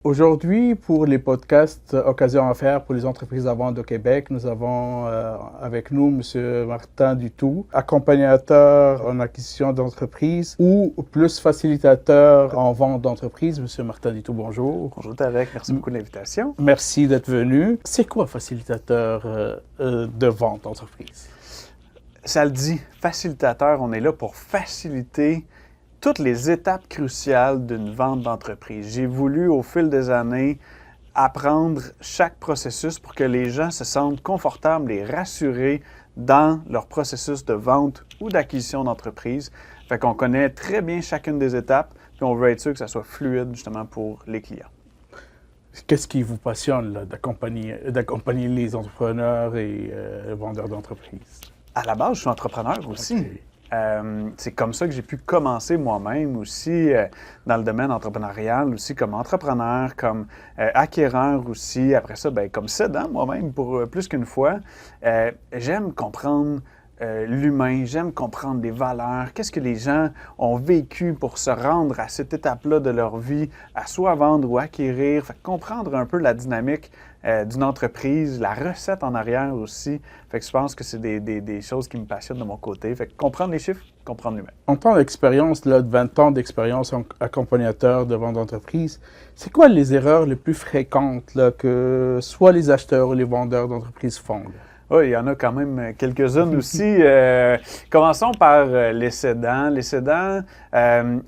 Aujourd'hui, pour les podcasts Occasion à faire pour les entreprises à vendre au Québec, nous avons avec nous M. Martin Dutoux, accompagnateur en acquisition d'entreprise ou plus facilitateur en vente d'entreprise. M. Martin Dutoux, bonjour. Bonjour Tarek, merci beaucoup de l'invitation. Merci d'être venu. C'est quoi facilitateur de vente d'entreprise? Ça le dit, facilitateur, on est là pour faciliter toutes les étapes cruciales d'une vente d'entreprise. J'ai voulu, au fil des années, apprendre chaque processus pour que les gens se sentent confortables et rassurés dans leur processus de vente ou d'acquisition d'entreprise. Fait qu'on connaît très bien chacune des étapes, puis on veut être sûr que ça soit fluide, justement, pour les clients. Qu'est-ce qui vous passionne là, d'accompagner les entrepreneurs et vendeurs d'entreprises? À la base, je suis entrepreneur aussi. Okay. C'est comme ça que j'ai pu commencer moi-même aussi dans le domaine entrepreneurial, aussi comme entrepreneur, comme acquéreur aussi. Après ça, comme cédant moi-même pour plus qu'une fois. J'aime comprendre l'humain, j'aime comprendre les valeurs, qu'est-ce que les gens ont vécu pour se rendre à cette étape-là de leur vie, à soit vendre ou acquérir. Fait que comprendre un peu la dynamique d'une entreprise, la recette en arrière aussi. Fait que je pense que c'est des choses qui me passionnent de mon côté. Fait que comprendre les chiffres, comprendre l'humain. En temps d'expérience, de 20 ans d'expérience en accompagnateur de vente d'entreprise, c'est quoi les erreurs les plus fréquentes là, que soit les acheteurs ou les vendeurs d'entreprise font? Oui, il y en a quand même quelques-unes aussi. Commençons par les cédants. Les cédants,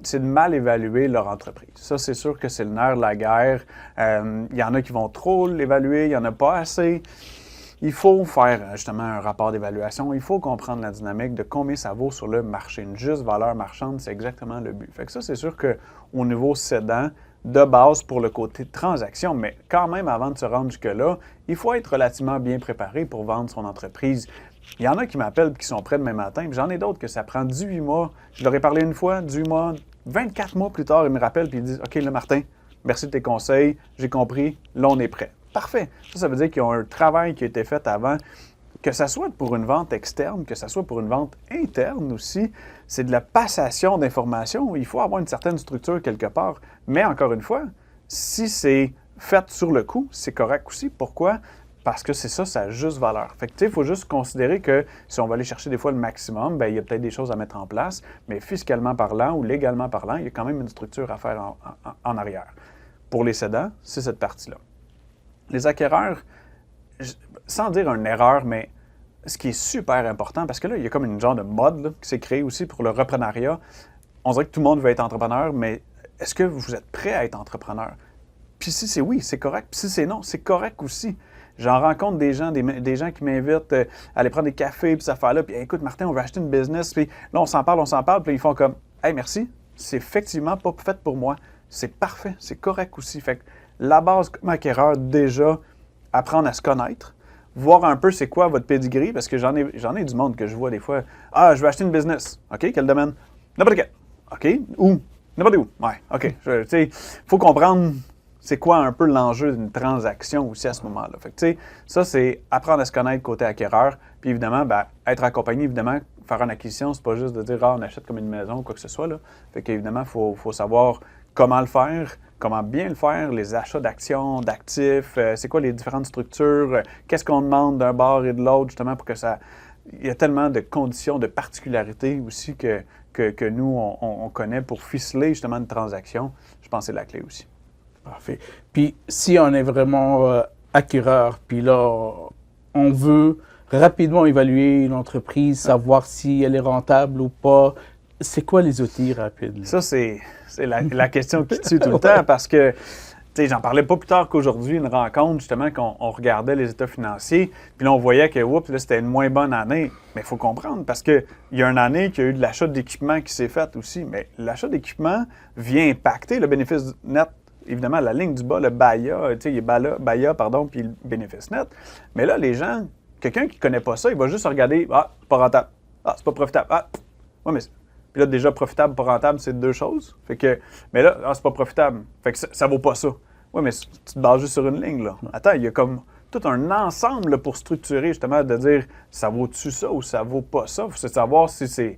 c'est de mal évaluer leur entreprise. Ça, c'est sûr que c'est le nerf de la guerre. Il y en a qui vont trop l'évaluer, il n'y en a pas assez. Il faut faire justement un rapport d'évaluation. Il faut comprendre la dynamique de combien ça vaut sur le marché. Une juste valeur marchande, c'est exactement le but. Fait que ça, c'est sûr qu'au niveau cédant, de base pour le côté de transaction, mais quand même, avant de se rendre jusque-là, il faut être relativement bien préparé pour vendre son entreprise. Il y en a qui m'appellent et qui sont prêts demain matin, puis j'en ai d'autres que ça prend 18 mois. Je leur ai parlé une fois, 18 mois, 24 mois plus tard, ils me rappellent et ils disent « OK, là, Martin, merci de tes conseils, j'ai compris, là, on est prêt. » Parfait. Ça veut dire qu'ils ont un travail qui a été fait avant. Que ça soit pour une vente externe, que ça soit pour une vente interne aussi, c'est de la passation d'informations. Il faut avoir une certaine structure quelque part. Mais encore une fois, si c'est fait sur le coup, c'est correct aussi. Pourquoi? Parce que c'est ça, ça a juste valeur. Fait que, tu sais, il faut juste considérer que si on va aller chercher des fois le maximum, il y a peut-être des choses à mettre en place, mais fiscalement parlant ou légalement parlant, il y a quand même une structure à faire en arrière. Pour les cédants, c'est cette partie-là. Les acquéreurs, sans dire une erreur, mais ce qui est super important, parce que là, il y a comme une genre de mode là, qui s'est créée aussi pour le reprenariat. On dirait que tout le monde veut être entrepreneur, mais est-ce que vous êtes prêt à être entrepreneur? Puis si c'est oui, c'est correct. Puis si c'est non, c'est correct aussi. J'en rencontre des gens qui m'invitent à aller prendre des cafés, puis cette affaire-là, puis écoute, Martin, on veut acheter une business, puis là, on s'en parle, puis ils font comme, hey, merci, c'est effectivement pas fait pour moi. C'est parfait, c'est correct aussi. Fait que la base comme acquéreur, déjà, apprendre à se connaître, voir un peu c'est quoi votre pedigree, parce que j'en ai du monde que je vois des fois. Ah, je veux acheter une business. OK, quel domaine? N'importe quel. OK, où? N'importe où. Ouais, OK. Tu sais, il faut comprendre c'est quoi un peu l'enjeu d'une transaction aussi à ce moment-là. Fait que, tu sais, ça, c'est apprendre à se connaître côté acquéreur, puis évidemment, être accompagné, évidemment, faire une acquisition, c'est pas juste de dire, ah, on achète comme une maison ou quoi que ce soit, là. Fait qu'évidemment, il faut savoir comment le faire, comment bien le faire, les achats d'actions, d'actifs, c'est quoi les différentes structures, qu'est-ce qu'on demande d'un bord et de l'autre, justement, pour que ça... Il y a tellement de conditions, de particularités aussi que nous, on connaît pour ficeler, justement, une transaction. Je pense que c'est la clé aussi. Parfait. Puis, si on est vraiment acquéreur, puis là, on veut rapidement évaluer une entreprise, savoir si elle est rentable ou pas, c'est quoi les outils rapides? Là? Ça, c'est la question qui tue tout le temps parce que, tu sais, j'en parlais pas plus tard qu'aujourd'hui, une rencontre, justement, qu'on regardait les états financiers, puis là, on voyait que, oups, là, c'était une moins bonne année. Mais il faut comprendre parce qu'il y a une année qu'il y a eu de l'achat d'équipement qui s'est fait aussi. Mais l'achat d'équipement vient impacter le bénéfice net. Évidemment, la ligne du bas, le BAIA, tu sais, il y a BAIA, puis le bénéfice net. Mais là, les gens, quelqu'un qui ne connaît pas ça, il va juste regarder, ah, c'est pas rentable, ah, c'est pas profitable, ah, ouais, mais... Puis là, déjà, profitable, pas rentable, c'est deux choses. Fait que, mais là, ah, c'est pas profitable. Fait que ça vaut pas ça. Oui, mais tu te bases juste sur une ligne, là. Attends, il y a comme tout un ensemble là, pour structurer, justement, de dire, ça vaut-tu ça ou ça vaut pas ça? Il faut savoir si c'est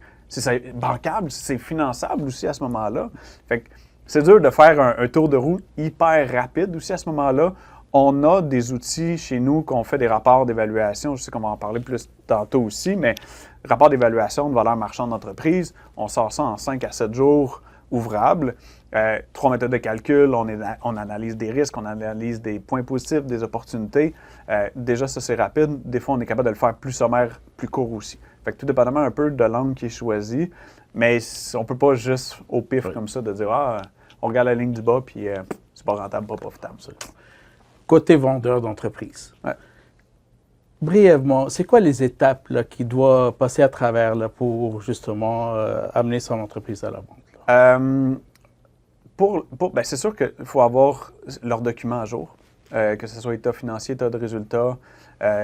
bancable, si c'est finançable aussi à ce moment-là. Fait que c'est dur de faire un tour de roue hyper rapide aussi à ce moment-là. On a des outils chez nous qu'on fait des rapports d'évaluation. Je sais qu'on va en parler plus tantôt aussi, mais rapport d'évaluation de valeur marchande d'entreprise, on sort ça en 5 à 7 jours ouvrables. 3 méthodes de calcul, on analyse des risques, on analyse des points positifs, des opportunités. Déjà, ça, c'est rapide. Des fois, on est capable de le faire plus sommaire, plus court aussi. Fait que tout dépendamment un peu de l'angle qui est choisi, mais on ne peut pas juste au pif comme ça de dire « Ah, on regarde la ligne du bas, puis c'est pas rentable, pas profitable. » Côté vendeur d'entreprise. Ouais. Brièvement, c'est quoi les étapes là, qu'il doit passer à travers là, pour justement amener son entreprise à la vente? Ben, c'est sûr qu'il faut avoir leurs documents à jour, que ce soit état financier, état de résultat.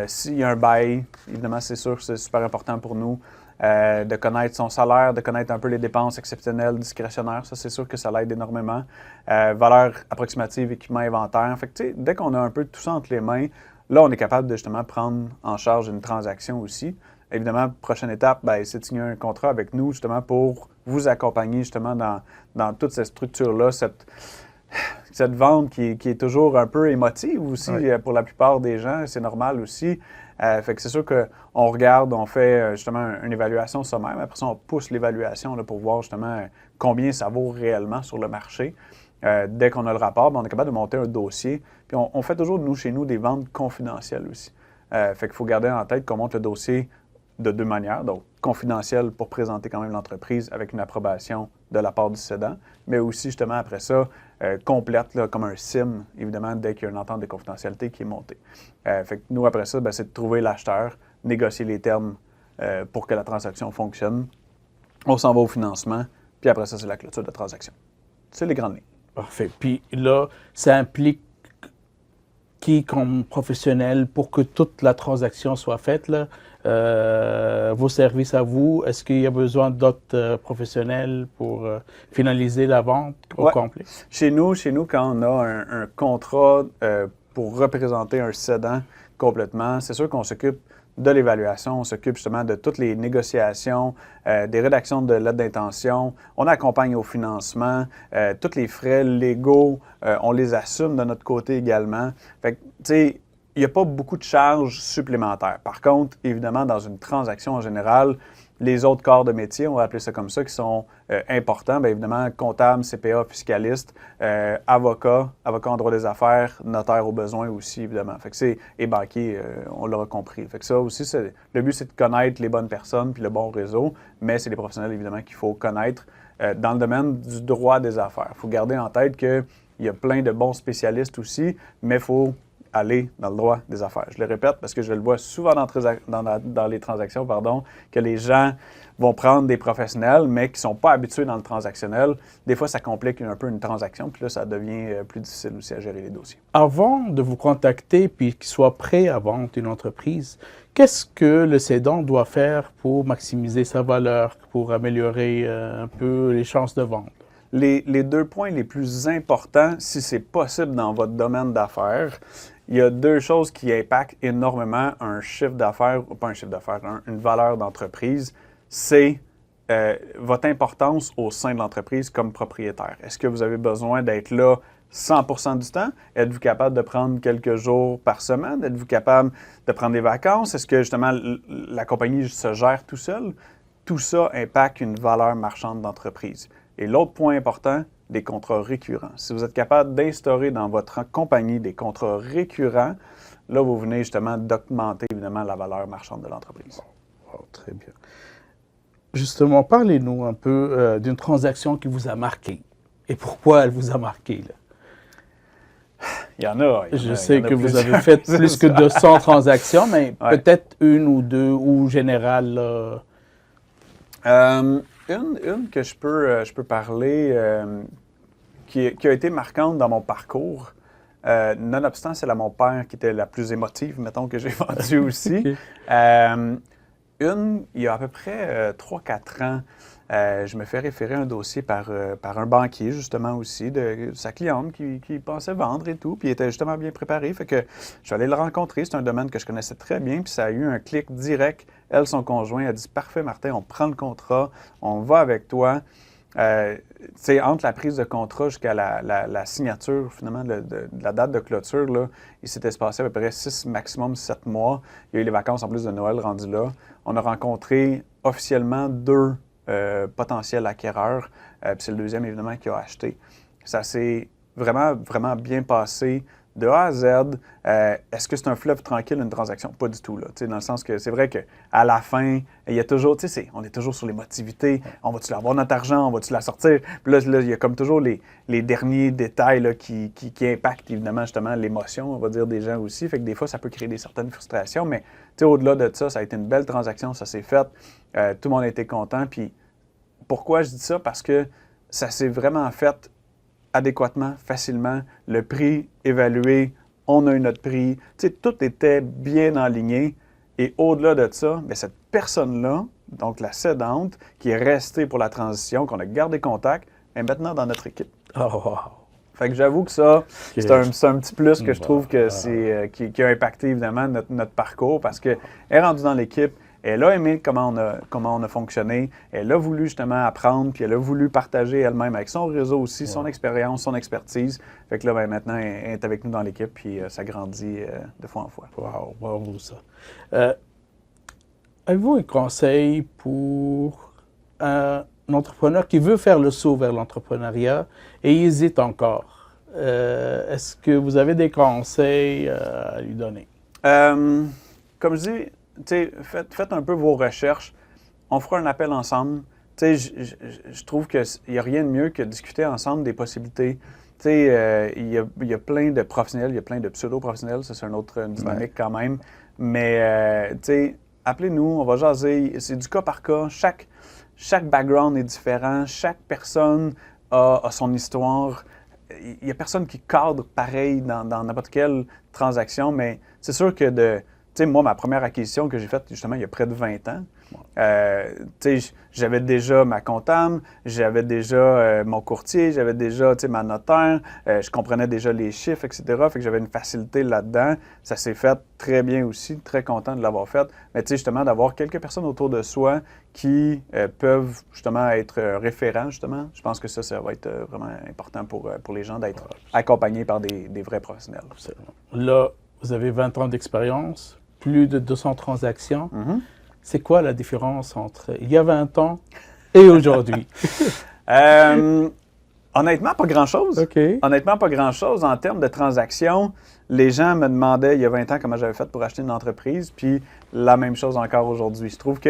S'il y a un bail, évidemment, c'est sûr que c'est super important pour nous de connaître son salaire, de connaître un peu les dépenses exceptionnelles, discrétionnaires. Ça, c'est sûr que ça l'aide énormément. Valeur approximative, équipement, inventaire. Fait que, tu sais, dès qu'on a un peu tout ça entre les mains, là, on est capable de justement prendre en charge une transaction aussi. Évidemment, prochaine étape, ben, c'est de signer un contrat avec nous justement pour vous accompagner justement dans toute cette structure-là, cette vente qui est toujours un peu émotive aussi pour la plupart des gens, c'est normal aussi. Fait que c'est sûr qu'on regarde, on fait justement une évaluation sommaire, mais après ça, on pousse l'évaluation là, pour voir justement combien ça vaut réellement sur le marché. Dès qu'on a le rapport, ben, on est capable de monter un dossier. Puis on fait toujours, nous, chez nous, des ventes confidentielles aussi. Fait qu'il faut garder en tête qu'on monte le dossier de 2 manières. Donc, confidentiel pour présenter quand même l'entreprise avec une approbation de la part du cédant, mais aussi, justement, après ça, complète là, comme un SIM, évidemment, dès qu'il y a une entente de confidentialité qui est montée. Fait que nous, après ça, ben, c'est de trouver l'acheteur, négocier les termes pour que la transaction fonctionne. On s'en va au financement, puis après ça, c'est la clôture de la transaction. C'est les grandes lignes. Parfait. Puis là, ça implique qui comme professionnel pour que toute la transaction soit faite, là, vos services à vous, est-ce qu'il y a besoin d'autres professionnels pour finaliser la vente au complet? Chez nous, quand on a un contrat pour représenter un cédant complètement, c'est sûr qu'on s'occupe de l'évaluation, on s'occupe justement de toutes les négociations, des rédactions de lettres d'intention, on accompagne au financement, tous les frais légaux, on les assume de notre côté également. Fait que, tu sais, il n'y a pas beaucoup de charges supplémentaires. Par contre, évidemment, dans une transaction en général, les autres corps de métier, on va appeler ça comme ça, qui sont importants, bien évidemment, comptable, CPA, fiscaliste, avocat en droit des affaires, notaire au besoin aussi, évidemment. Fait que c'est, et banquier, on l'aura compris. Fait que ça aussi, le but, c'est de connaître les bonnes personnes puis le bon réseau, mais c'est les professionnels, évidemment, qu'il faut connaître dans le domaine du droit des affaires. Il faut garder en tête qu'il y a plein de bons spécialistes aussi, mais il faut aller dans le droit des affaires. Je le répète parce que je le vois souvent dans les transactions, que les gens vont prendre des professionnels, mais qui ne sont pas habitués dans le transactionnel. Des fois, ça complique un peu une transaction, puis là, ça devient plus difficile aussi à gérer les dossiers. Avant de vous contacter puis qu'il soit prêt à vendre une entreprise, qu'est-ce que le cédant doit faire pour maximiser sa valeur, pour améliorer un peu les chances de vente? Les 2 points les plus importants, si c'est possible dans votre domaine d'affaires, il y a 2 choses qui impactent énormément un chiffre d'affaires, pas un chiffre d'affaires, une valeur d'entreprise, c'est votre importance au sein de l'entreprise comme propriétaire. Est-ce que vous avez besoin d'être là 100% du temps? Êtes-vous capable de prendre quelques jours par semaine? Êtes-vous capable de prendre des vacances? Est-ce que justement la compagnie se gère tout seul? Tout ça impacte une valeur marchande d'entreprise. Et l'autre point important, des contrats récurrents. Si vous êtes capable d'instaurer dans votre compagnie des contrats récurrents, là, vous venez justement d'augmenter évidemment la valeur marchande de l'entreprise. Oh, très bien. Justement, parlez-nous un peu d'une transaction qui vous a marqué. Et pourquoi elle vous a marqué, là? Il y en a. Je sais que vous avez fait plus que 200 transactions, mais peut-être une ou deux, ou générale. Une que je peux parler qui a été marquante dans mon parcours, nonobstant c'est mon père qui était la plus émotive, mettons, que j'ai vendue aussi. Okay. Il y a à peu près 3-4 ans, je me fais référer un dossier par un banquier, justement, aussi, de sa cliente qui pensait vendre et tout, puis il était justement bien préparé. Fait que je suis allé le rencontrer. C'est un domaine que je connaissais très bien, puis ça a eu un clic direct. Elle, son conjoint, a dit « Parfait, Martin, on prend le contrat, on va avec toi. » entre la prise de contrat jusqu'à la signature, finalement, de la date de clôture, là, il s'est espacé à peu près 6, maximum 7 mois. Il y a eu les vacances en plus de Noël rendues là. On a rencontré officiellement 2 potentiels acquéreurs. Puis c'est le deuxième, évidemment, qui a acheté. Ça s'est vraiment, vraiment bien passé de A à Z. Est-ce que c'est un fleuve tranquille, une transaction? Pas du tout, là. Dans le sens que c'est vrai qu'à la fin, il y a toujours, on est toujours sur l'émotivité. On va-tu avoir notre argent? On va-tu la sortir? Puis là, il y a comme toujours les derniers détails là, qui impactent, évidemment, justement, l'émotion, on va dire, des gens aussi. Fait que des fois, ça peut créer des certaines frustrations. Mais au-delà de ça, ça a été une belle transaction. Ça s'est fait. Tout le monde a été content. Puis pourquoi je dis ça? Parce que ça s'est vraiment fait adéquatement, facilement, le prix évalué, on a eu notre prix. Tout était bien aligné. Et au-delà de ça, bien, cette personne-là, donc la cédante, qui est restée pour la transition, qu'on a gardé contact, est maintenant dans notre équipe. Oh, wow. Fait que j'avoue que ça, c'est un petit plus que je trouve que qui a impacté évidemment notre parcours parce qu'elle est rendue dans l'équipe. Elle a aimé comment on a fonctionné. Elle a voulu justement apprendre, puis elle a voulu partager elle-même avec son réseau aussi, son expérience, son expertise. Fait que là, bien, maintenant, elle est avec nous dans l'équipe, puis ça grandit de fois en fois. Wow, bravo ça. Avez-vous un conseil pour un entrepreneur qui veut faire le saut vers l'entrepreneuriat et hésite encore? Est-ce que vous avez des conseils à lui donner? Comme je dis, faites un peu vos recherches. On fera un appel ensemble. Je trouve qu'il n'y a rien de mieux que de discuter ensemble des possibilités. Il y a plein de professionnels, il y a plein de pseudo-professionnels. Ça, c'est une autre dynamique quand même. Mais, appelez-nous, on va jaser. C'est du cas par cas. Chaque background est différent. Chaque personne a son histoire. Il n'y a personne qui cadre pareil dans n'importe quelle transaction. Mais c'est sûr que moi, ma première acquisition que j'ai faite, justement, il y a près de 20 ans, j'avais déjà ma comptable, j'avais déjà mon courtier, j'avais déjà ma notaire, je comprenais déjà les chiffres, etc. Fait que j'avais une facilité là-dedans. Ça s'est fait très bien aussi, très content de l'avoir fait. Mais justement, d'avoir quelques personnes autour de soi qui peuvent justement être référents, justement, je pense que ça va être vraiment important pour les gens d'être accompagnés par des vrais professionnels. Là, vous avez 20 ans d'expérience, plus de 200 transactions. Mm-hmm. C'est quoi la différence entre il y a 20 ans et aujourd'hui? Honnêtement, pas grand-chose. Okay. Honnêtement, pas grand-chose. En termes de transactions, les gens me demandaient il y a 20 ans comment j'avais fait pour acheter une entreprise, puis la même chose encore aujourd'hui. Je trouve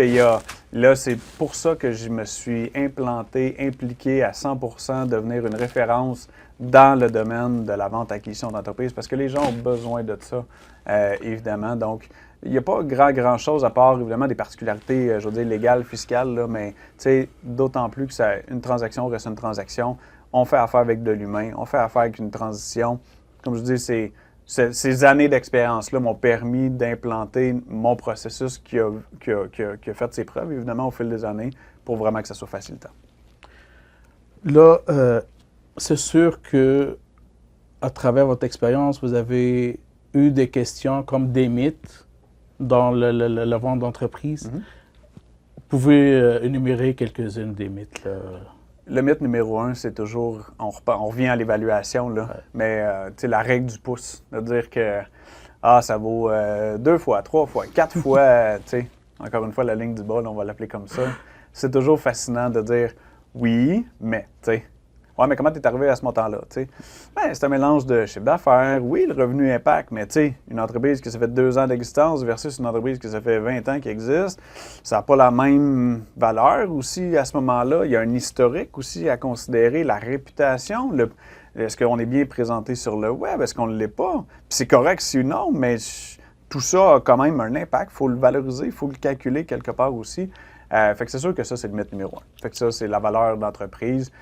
là, c'est pour ça que je me suis implanté, impliqué à 100% devenir une référence dans le domaine de la vente-acquisition d'entreprise, parce que les gens ont besoin de ça, évidemment. Donc, il n'y a pas grand-chose à part, évidemment, des particularités, je veux dire, légales, fiscales, là, mais d'autant plus que une transaction reste une transaction. On fait affaire avec de l'humain, on fait affaire avec une transition. Comme je dis, ces années d'expérience-là m'ont permis d'implanter mon processus qui a fait ses preuves, évidemment, au fil des années, pour vraiment que ça soit facilitant. Là, c'est sûr que à travers votre expérience, vous avez eu des questions comme des mythes dans la vente d'entreprise. Mm-hmm. Vous pouvez énumérer quelques-unes des mythes, là. Le mythe numéro 1, c'est toujours, on revient à l'évaluation, là, mais la règle du pouce, de dire que ça vaut 2 fois, 3 fois, 4 fois, encore une fois, la ligne du bas, là, on va l'appeler comme ça. C'est toujours fascinant de dire oui, mais, ouais, mais comment tu es arrivé à ce montant-là? Ben, c'est un mélange de chiffre d'affaires, oui, le revenu impact, mais une entreprise qui ça fait 2 ans d'existence versus une entreprise qui ça fait 20 ans qui existe, ça n'a pas la même valeur aussi à ce moment-là. Il y a un historique aussi à considérer, la réputation, est-ce qu'on est bien présenté sur le web, est-ce qu'on ne l'est pas? Puis c'est correct si non, mais tout ça a quand même un impact, il faut le valoriser, il faut le calculer quelque part aussi. Fait que c'est sûr que ça, c'est le mythe numéro 1. Fait que ça, c'est la valeur d'entreprise.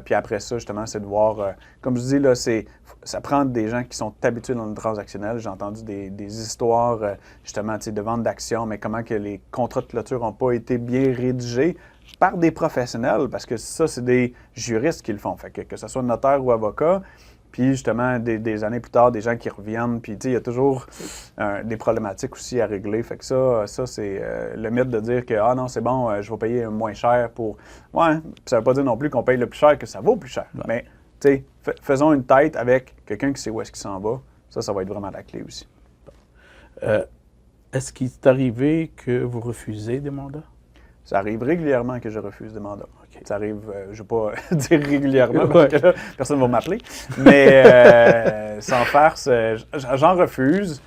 Puis après ça, justement, c'est de voir, comme je dis, là, ça prend des gens qui sont habitués dans le transactionnel. J'ai entendu des histoires, justement, de vente d'actions, mais comment que les contrats de clôture n'ont pas été bien rédigés par des professionnels, parce que ça, c'est des juristes qui le font. Fait que ce soit notaire ou avocat, Puis justement, des années plus tard, des gens qui reviennent, puis il y a toujours des problématiques aussi à régler. Fait que ça c'est le mythe de dire que « Ah non, c'est bon, je vais payer moins cher pour… » Ouais, ça veut pas dire non plus qu'on paye le plus cher que ça vaut plus cher. Ouais. Mais faisons une tête avec quelqu'un qui sait où est-ce qu'il s'en va. Ça va être vraiment la clé aussi. Est-ce qu'il est arrivé que vous refusez des mandats? Ça arrive régulièrement que je refuse des mandats. Okay. Ça arrive, je ne vais pas dire régulièrement parce que là, personne ne va m'appeler. Mais sans farce, j'en refuse.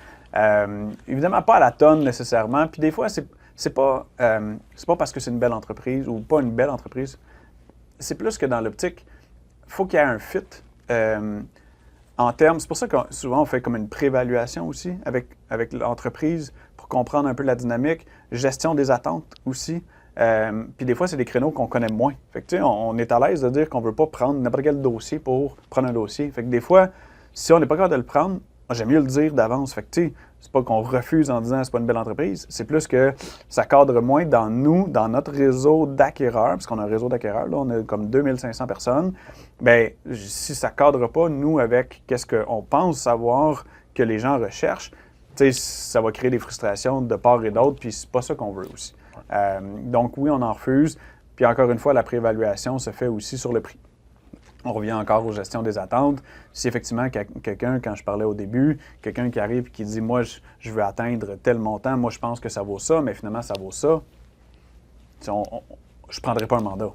Évidemment, pas à la tonne nécessairement. Puis des fois, c'est pas parce que c'est une belle entreprise ou pas une belle entreprise. C'est plus que dans l'optique, il faut qu'il y ait un fit. En termes, c'est pour ça que souvent on fait comme une préévaluation aussi avec l'entreprise pour comprendre un peu la dynamique, gestion des attentes aussi. Puis des fois, c'est des créneaux qu'on connaît moins. Fait que tu sais, on est à l'aise de dire qu'on ne veut pas prendre n'importe quel dossier pour prendre un dossier. Fait que des fois, si on n'est pas capable de le prendre, j'aime mieux le dire d'avance. Fait que tu sais, c'est pas qu'on refuse en disant c'est pas une belle entreprise, c'est plus que ça cadre moins dans nous, dans notre réseau d'acquéreurs, parce qu'on a un réseau d'acquéreurs, là, on a comme 2500 personnes. Bien, si ça cadre pas, nous, avec qu'est-ce qu'on pense savoir que les gens recherchent, tu sais, ça va créer des frustrations de part et d'autre, puis c'est pas ça qu'on veut aussi. Donc oui, on en refuse. Puis encore une fois, la préévaluation se fait aussi sur le prix. On revient encore aux gestions des attentes. Si effectivement quelqu'un, quand je parlais au début, quelqu'un qui arrive et qui dit « Moi, je veux atteindre tel montant, moi je pense que ça vaut ça, mais finalement ça vaut ça », je ne prendrai pas un mandat.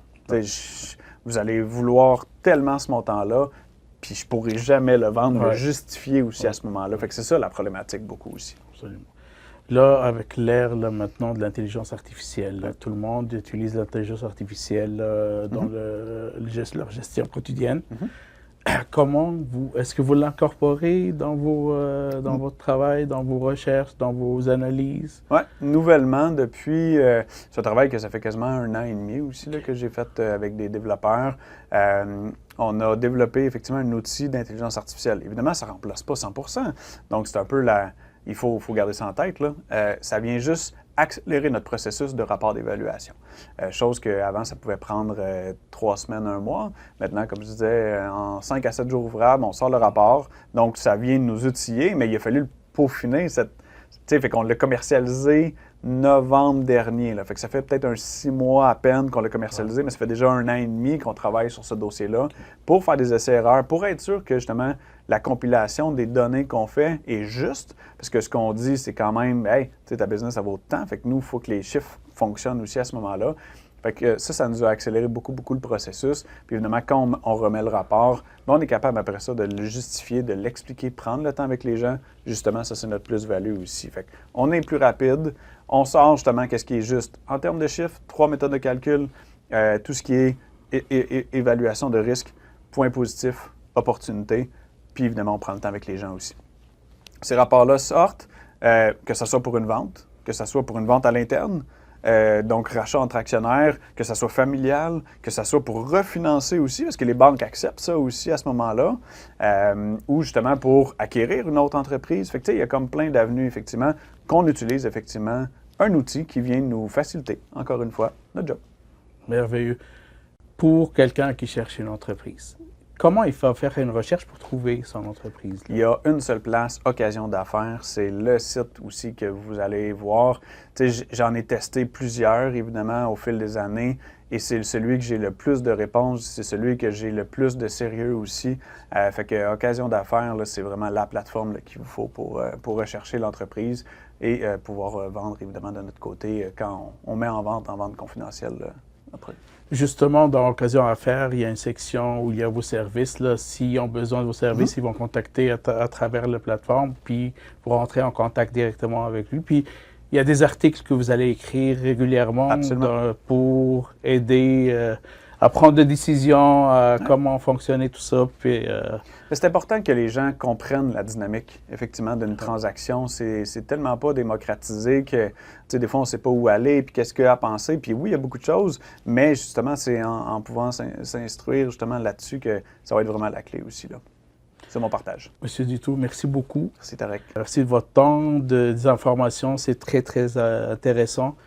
Vous allez vouloir tellement ce montant-là, puis je ne pourrai jamais le vendre, me justifier aussi à ce moment-là. Fait que c'est ça la problématique beaucoup aussi. Absolument. Là, avec l'ère maintenant de l'intelligence artificielle, là, tout le monde utilise l'intelligence artificielle dans leur gestion quotidienne. Comment est-ce que vous l'incorporez dans votre travail, dans vos recherches, dans vos analyses? Oui, nouvellement, depuis ce travail que ça fait quasiment 1 an et demi aussi là, que j'ai fait avec des développeurs, on a développé effectivement un outil d'intelligence artificielle. Évidemment, ça ne remplace pas 100%. Donc, c'est un peu il faut garder ça en tête, là. Ça vient juste accélérer notre processus de rapport d'évaluation. Chose qu'avant, ça pouvait prendre 3 semaines, 1 mois. Maintenant, comme je disais, en 5 à 7 jours ouvrables, on sort le rapport. Donc, ça vient nous outiller, mais il a fallu le peaufiner. Fait qu'on l'a commercialisé novembre dernier. Là. Fait que ça fait peut-être 6 mois à peine qu'on l'a commercialisé, mais ça fait déjà 1 an et demi qu'on travaille sur ce dossier-là pour faire des essais-erreurs, pour être sûr que justement la compilation des données qu'on fait est juste, parce que ce qu'on dit, c'est quand même, hey, tu sais, ta business, ça vaut tant, fait que nous, il faut que les chiffres fonctionnent aussi à ce moment-là. Fait que ça nous a accéléré beaucoup le processus. Puis évidemment, quand on remet le rapport, on est capable après ça de le justifier, de l'expliquer, prendre le temps avec les gens. Justement, ça, c'est notre plus-value aussi. Fait qu'on est plus rapide. On sort justement qu'est-ce qui est juste. En termes de chiffres, 3 méthodes de calcul, tout ce qui est évaluation de risque, points positifs, opportunités. Puis évidemment, on prend le temps avec les gens aussi. Ces rapports-là sortent, que ce soit pour une vente, que ce soit pour une vente à l'interne, donc rachat entre actionnaires, que ce soit familial, que ce soit pour refinancer aussi, parce que les banques acceptent ça aussi à ce moment-là, ou justement pour acquérir une autre entreprise. Fait que, il y a comme plein d'avenues, effectivement, qu'on utilise effectivement un outil qui vient nous faciliter, encore une fois, notre job. Merveilleux. Pour quelqu'un qui cherche une entreprise, comment il faut faire une recherche pour trouver son entreprise? Il y a une seule place, Occasion d'affaires. C'est le site aussi que vous allez voir. J'en ai testé plusieurs, évidemment, au fil des années. Et c'est celui que j'ai le plus de réponses. C'est celui que j'ai le plus de sérieux aussi. Fait que Occasion d'affaires, c'est vraiment la plateforme qu'il vous faut pour rechercher l'entreprise et pouvoir vendre, évidemment, de notre côté quand on met en vente confidentielle après. Justement, dans Occasion Affaires, il y a une section où il y a vos services. S'ils ont besoin de vos services, ils vont contacter à travers la plateforme, puis vous rentrez en contact directement avec lui. Puis, il y a des articles que vous allez écrire régulièrement pour aider à prendre des décisions, comment fonctionner tout ça. Puis, c'est important que les gens comprennent la dynamique, effectivement, d'une transaction. C'est tellement pas démocratisé que, des fois, on ne sait pas où aller, puis qu'est-ce qu'il y a à penser. Puis oui, il y a beaucoup de choses, mais justement, c'est en pouvant s'instruire justement là-dessus que ça va être vraiment la clé aussi, là. C'est mon partage. Monsieur Dutour, merci beaucoup. Merci Tarek. Merci de votre temps, des informations. C'est très, très intéressant.